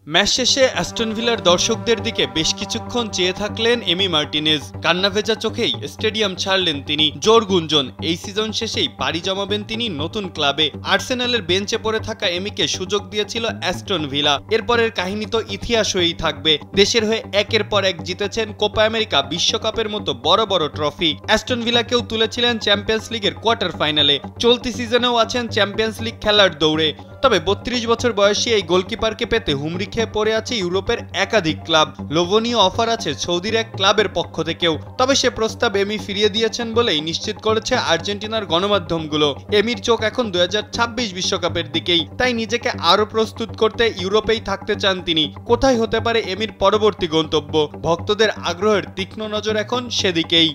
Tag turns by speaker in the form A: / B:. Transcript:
A: Match শেষে Aston ভিলার দর্শকদের দিকে বেশ কিছুক্ষণ চেয়ে থাকলেন এমি মার্টিনেজ। কান্নাভেজা চোখেই স্টেডিয়াম ছাড়লেন তিনি। জোর গুঞ্জন, এই সিজন শেষেই পাড়ি জমাবেন তিনি নতুন ক্লাবে। আর্সেনালের বেঞ্চে পড়ে থাকা এমিকে সুযোগ দিয়েছিল অ্যাস্টন ভিলা। এরপরের কাহিনী তো ইতিহাস হয়েই থাকবে। দেশের হয়ে একের পর এক জিতেছেন কোপা আমেরিকা, বিশ্বকাপের মতো বড় বড় ট্রফি। অ্যাস্টন ভিলাকেও তুলেছিলেন চ্যাম্পিয়ন্স লিগের কোয়ার্টার ফাইনালে। চলতি সিজনেও আছেন চ্যাম্পিয়ন্স লিগ খেলার দৌড়ে। তবে ৩২ বছর বয়সী এই গোলকিপারকে পেতে হুমড়ি খেয়ে পড়ে আছে ইউরোপের একাধিক ক্লাব। লোভনীয় অফার আছে সৌদির এক ক্লাবের পক্ষ থেকেও। তবে সে প্রস্তাব এমি ফিরিয়ে দিয়েছেন বলেই নিশ্চিত করেছে আর্জেন্টিনার গণমাধ্যমগুলো। এমির চোখ এখন ২০২৬ বিশ্বকাপের দিকেই, তাই নিজেকে আরও প্রস্তুত করতে ইউরোপেই থাকতে চান তিনি। কোথায় হতে পারে এমির পরবর্তী গন্তব্য? ভক্তদের আগ্রহের তীক্ষ্ণ নজর এখন সেদিকেই।